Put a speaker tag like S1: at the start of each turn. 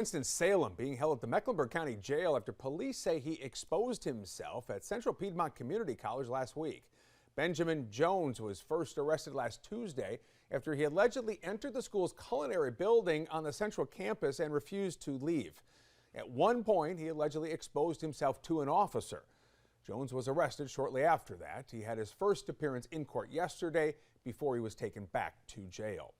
S1: In Salem, being held at the Mecklenburg County Jail after police say he exposed himself at Central Piedmont Community College last week. Benjamin Jones was first arrested last Tuesday after he allegedly entered the school's culinary building on the central campus and refused to leave. At one point, he allegedly exposed himself to an officer. Jones was arrested shortly after that. He had his first appearance in court yesterday before he was taken back to jail.